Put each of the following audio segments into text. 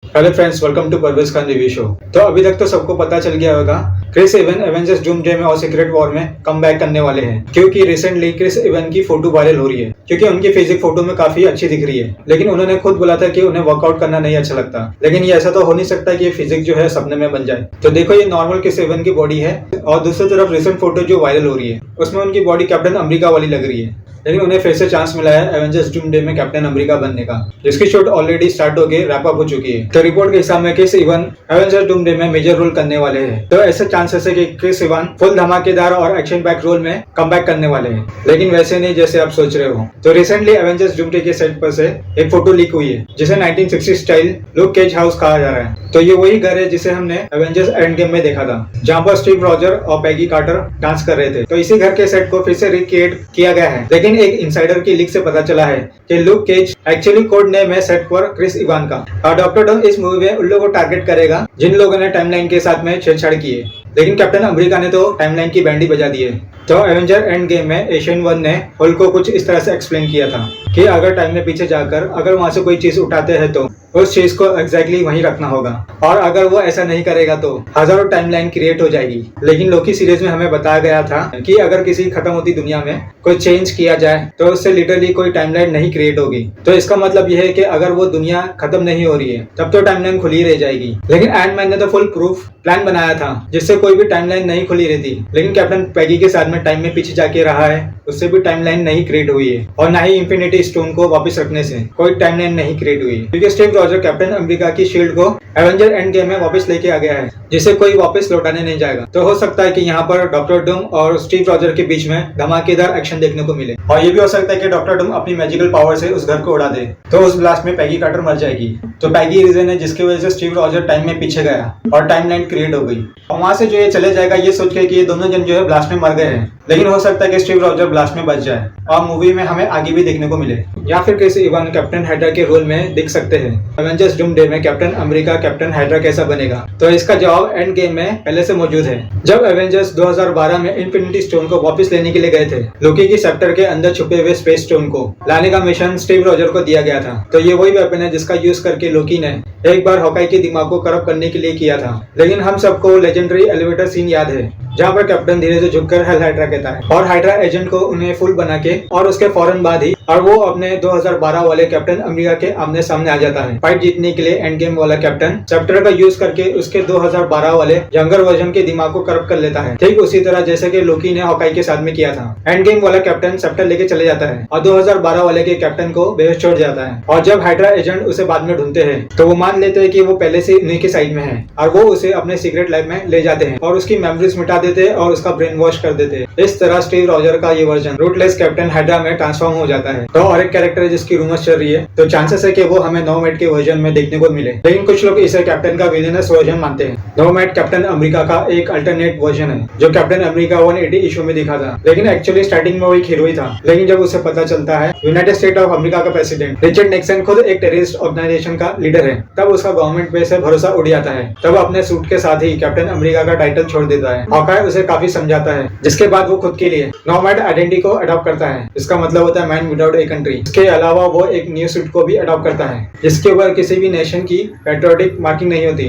Hello friends, welcome to Parvez Khan review show. तो अभी तक तो सबको पता चल गया होगा क्रिस इवन एवेंजर्स डूमसडे में और सीक्रेट वॉर में कम बैक करने वाले हैं, क्योंकि रिसेंटली क्रिस इवन की फोटो वायरल हो रही है क्योंकि उनकी फिजिक फोटो में काफी अच्छी दिख रही है। लेकिन उन्होंने खुद बोला था कि उन्हें वर्कआउट करना नहीं अच्छा लगता। लेकिन ये ऐसा तो हो नहीं सकता कि ये फिजिक जो है सपने में बन जाए। तो देखो, ये नॉर्मल क्रिस इवन की बॉडी है और दूसरी तरफ रिसेंट फोटो जो वायरल हो रही है उसमें उनकी बॉडी कैप्टन अमेरिका वाली लग रही है। लेकिन उन्हें फिर से चांस मिला है एवेंजर्स डूमसडे में कैप्टन अमेरिका बनने का, जिसकी शूट ऑलरेडी स्टार्ट होके रैप अप हो चुकी है। तो रिपोर्ट के हिसाब में क्रिस इवन एवेंजर्स डूमसडे में मेजर रोल करने वाले हैं। तो ऐसे चांसेस है कि क्रिस इवन फुल धमाकेदार और एक्शन पैक रोल में कमबैक करने वाले हैं, लेकिन वैसे नहीं जैसे आप सोच रहे हो। तो रिसेंटली एवेंजर्स डूमसडे के सेट पर से एक फोटो लीक हुई है जिसे 1960 स्टाइल लुक केज हाउस कहा जा रहा है। तो ये वही घर है जिसे हमने एवेंजर्स एंड गेम में देखा था, जहाँ पर स्टीव रॉजर और पैगी कार्टर डांस कर रहे थे। तो इसी घर के सेट को फिर से रिक्रिएट किया गया है। लेकिन एक इनसाइडर की लीक से पता चला है कि Luke Cage actually code name है सेट पर क्रिस इवान का। और डॉक्टर डूम इस मूवी में उन लोगों को टारगेट करेगा जिन लोगों ने टाइमलाइन के साथ में छेड़छाड़ की है। लेकिन कैप्टन अमेरिका ने तो टाइमलाइन की बैंड ही बजा दी है। तो एवेंजर एंड गेम में एशियन वन ने हल्क को कुछ इस तरह से एक्सप्लेन किया था कि अगर टाइम में पीछे जाकर अगर वहां से कोई चीज उठाते हैं तो उस चीज को एग्जैक्टली वहीं रखना होगा, और अगर वो ऐसा नहीं करेगा तो हजारों टाइमलाइन क्रिएट हो जाएगी। लेकिन लोकी सीरीज में हमें बताया गया था कि अगर किसी खत्म होती दुनिया में कोई चेंज किया जाए तो उससे लिटरली कोई टाइमलाइन नहीं क्रिएट होगी। तो इसका मतलब यह है कि अगर वो दुनिया खत्म नहीं हो रही है तब तो टाइमलाइन खुली रह जाएगी। लेकिन एंटमैन ने तो फुल प्रूफ प्लान बनाया था जिससे कोई भी टाइमलाइन नहीं खुली रहती। लेकिन कैप्टन पैगी के साथ में टाइम में पीछे जाके रहा है, उससे भी टाइमलाइन नहीं क्रिएट हुई है। और ना ही इंफिनिटी स्टोन को वापस रखने से कोई टाइमलाइन नहीं क्रिएट हुई, क्योंकि स्टीव रॉजर कैप्टन अमेरिका की शील्ड को एवेंजर एंड गेम में वापस लेके आ गया है, जिसे कोई वापस लौटाने नहीं जाएगा। तो हो सकता है कि यहाँ पर डॉक्टर डूम और स्टीव रॉजर के बीच में धमाकेदार एक्शन देखने को मिले। और ये भी हो सकता है कि डॉक्टर डूम अपनी मैजिकल पावर से उस घर को उड़ा दे, तो उस ब्लास्ट में पैगी कार्टर मर जाएगी। तो पैगी रीजन है जिसकी वजह से स्टीव रॉजर टाइम में पीछे गया और टाइमलाइन क्रिएट हो गई। और वहां से जो ये चले जाएगा ये सोच के कि ये दोनों जन जो है ब्लास्ट में मर गए हैं। लेकिन हो सकता है कि स्टीव रॉजर ब्लास्ट में बच जाए और मूवी में हमें आगे भी देखने को मिले, या फिर किसी इवान कैप्टन हाइड्रा के रोल में दिख सकते हैं। एवेंजर्स डूमसडे में कैप्टन अमेरिका कैप्टन हाइड्रा कैसा बनेगा? तो इसका जवाब एंड गेम में पहले से मौजूद है। जब एवेंजर्स 2012 में इंफिनिटी स्टोन को वापस लेने के लिए गए थे, लोकी की सेक्टर के अंदर छुपे हुए स्पेस स्टोन को लाने का मिशन स्टीव रॉजर को दिया गया था। तो ये वही वेपन है जिसका यूज करके लोकी ने एक बार हॉकाई के दिमाग को करप्ट करने के लिए किया था। लेकिन हम सबको लेजेंडरी एलिवेटर सीन याद है जहाँ पर कैप्टन धीरे से झुककर हेल हाइड्रा कहता है और हाइड्रा एजेंट को उन्हें फुल बना के और उसके फौरन बाद ही और वो अपने 2012 वाले कैप्टन अमेरिका के आमने सामने आ जाता है फाइट जीतने के लिए। एंड गेम वाला कैप्टन सेप्टर का यूज करके उसके 2012 वाले यंगर वर्जन के दिमाग को करप्ट कर लेता है, ठीक उसी तरह जैसे कि लोकी ने हॉकाई के साथ में किया था। एंड गेम वाला कैप्टन सेप्टर लेके चले जाता है और 2012 वाले के कैप्टन को बेहोश छोड़ जाता है। और जब हाइड्रा एजेंट उसे बाद में ढूंढते हैं तो वो मान लेते हैं कि वो पहले से उन्हीं के साइड में है और वो उसे अपने सीक्रेट लैब में ले जाते हैं और उसकी मेमोरीज मिटा देते हैं और उसका ब्रेन वॉश कर देते हैं। इस तरह स्टीव रॉजर का ये वर्जन रूटलेस कैप्टन हाइड्रा में ट्रांसफॉर्म हो जाता है। तो और एक कैरेक्टर है जिसकी रूमर्स चल रही है, तो चांसेस है कि वो हमें नोमैड के वर्जन में देखने को मिले। लेकिन कुछ लोग इसे कैप्टन का विलेनस वर्जन मानते हैं। नोमैड कैप्टन अमेरिका का एक अल्टरनेट वर्जन है जो कैप्टन अमेरिका 180 इशू में दिखा था। लेकिन एक्चुअली स्टार्टिंग में वो एक हीरो ही था। लेकिन जब उसे पता चलता है यूनाइटेड स्टेट ऑफ अमेरिका का प्रेसिडेंट रिचर्ड निक्सन खुद एक टेररिस्ट ऑर्गेनाइजेशन का लीडर है, तब उसका गवर्नमेंट पे से भरोसा उड़ जाता है। तब अपने सूट के साथ ही कैप्टन अमेरिका का टाइटल छोड़ देता है। हॉकाई उसे काफी समझाता है, जिसके बाद वो खुद के लिए नोमैड आइडेंटिटी को अडॉप्ट करता है। इसका मतलब होता है मैन विदाउट ए कंट्री। इसके अलावा वो एक न्यू सूट को भी अडॉप्ट करता है जिसके ऊपर किसी भी नेशन की पैट्रियोटिक मार्किंग नहीं होती।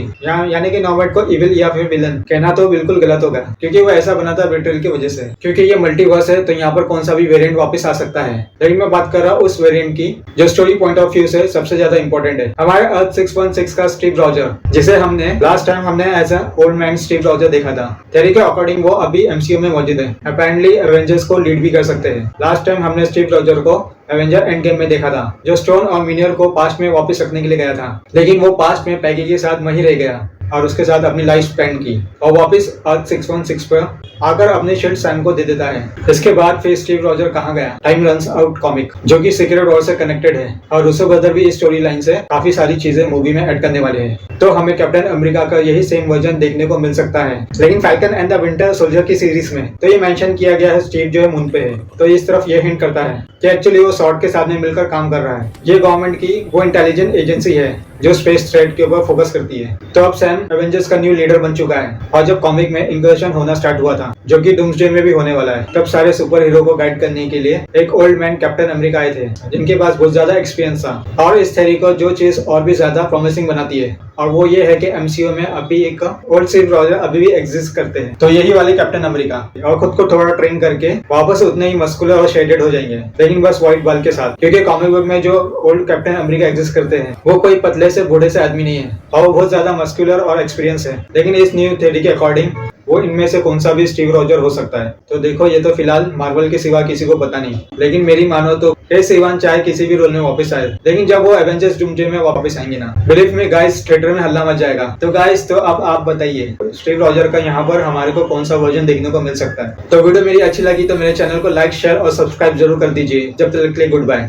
यानी कि नोमैड को इविल या फिर विलन कहना तो बिल्कुल गलत होगा, क्योंकि वो ऐसा बना था ब्रिटेल की वजह से। क्योंकि ये मल्टीवर्स है तो यहाँ पर कौन सा भी वेरिएंट वापस आ सकता है। लेकिन मैं बात कर रहा हूँ उस वेरिएंट की जो स्टोरी पॉइंट ऑफ व्यू से सबसे ज्यादा इंपॉर्टेंट है। हमारे अर्थ 616 का स्टीव रॉजर, जिसे हमने लास्ट टाइम हमने as a old man Steve Roger देखा था, थ्योरी के अकॉर्डिंग वो अभी एमसीयू में मौजूद है। अपेरेंटली एवेंजर्स को लीड भी कर सकते हैं। लास्ट टाइम हमने स्टीव रॉजर को एवेंजर एंड गेम में देखा था, जो स्टोन और मिनियर को पास्ट में वापस रखने के लिए गया था। लेकिन वो पास्ट में पैगी के साथ वहीं रह गया और उसके साथ अपनी लाइफ स्पेंड की और वापस अर्थ 616 पर आकर अपने शील्ड सैम को दे देता है। इसके बाद फिर स्टीव रॉजर कहाँ गया? टाइम रन्स आउट कॉमिक, जो कि सीक्रेट वॉर से कनेक्टेड है, और रूसो ब्रदर भी इस स्टोरी लाइन से काफी सारी चीजें मूवी में ऐड करने वाले हैं। तो हमें कैप्टन अमेरिका का यही सेम वर्जन देखने को मिल सकता है। लेकिन falcon and the winter soldier की सीरीज में तो ये मेंशन किया गया है स्टीव जो है मून पे है। तो इस तरफ ये हिंट करता है कि एक्चुअली वो सॉर्ड के साथ में मिलकर काम कर रहा है। ये गवर्नमेंट की वो इंटेलिजेंट एजेंसी है जो स्पेस थ्रेट के ऊपर फोकस करती है। तो अब सैम एवेंजर्स का न्यू लीडर बन चुका है और जब कॉमिक में इन्वर्जन होना स्टार्ट हुआ था जो कि डूम्सडे में भी होने वाला है, तब सारे सुपर हीरो को गाइड करने के लिए एक ओल्ड मैन कैप्टन अमेरिका आए थे जिनके पास बहुत ज्यादा एक्सपीरियंस था। और इस थ्योरी को जो चीज और भी ज्यादा प्रॉमिसिंग बनाती है और वो ये है कि एमसीयू में अभी एक ओल्ड स्टीव रॉजर अभी भी एग्जिस्ट करते हैं। तो यही वाले कैप्टन अमेरिका और खुद को थोड़ा ट्रेन करके वापस उतने ही मस्कुलर और शेडेड हो जाएंगे, लेकिन बस व्हाइट बाल के साथ, क्योंकि कॉमिक बुक में जो ओल्ड कैप्टन अमेरिका एग्जिस्ट करते हैं वो कोई पतले से बूढ़े से आदमी नहीं है और वो बहुत ज्यादा मस्कुलर और एक्सपीरियंस है। लेकिन इस न्यू थ्योरी के अकॉर्डिंग वो इनमें से कौन सा भी स्टीव रॉजर हो सकता है। तो देखो ये तो फिलहाल मार्वल के सिवा किसी को पता नहीं, लेकिन मेरी मानो तो क्रिस इवान चाहे किसी भी रोल में वापस आए, लेकिन जब वो एवेंजर्स डूम्सडे में वापस आएंगे ना, बिलीव में गाइस थिएटर में हल्ला मच जाएगा। तो गाइस तो अब आप बताइए स्टीव रॉजर का यहाँ पर हमारे को कौन सा वर्जन देखने को मिल सकता है। तो वीडियो मेरी अच्छी लगी तो मेरे चैनल को लाइक शेयर और सब्सक्राइब जरूर कर दीजिए। जब तक के लिए गुड बाय।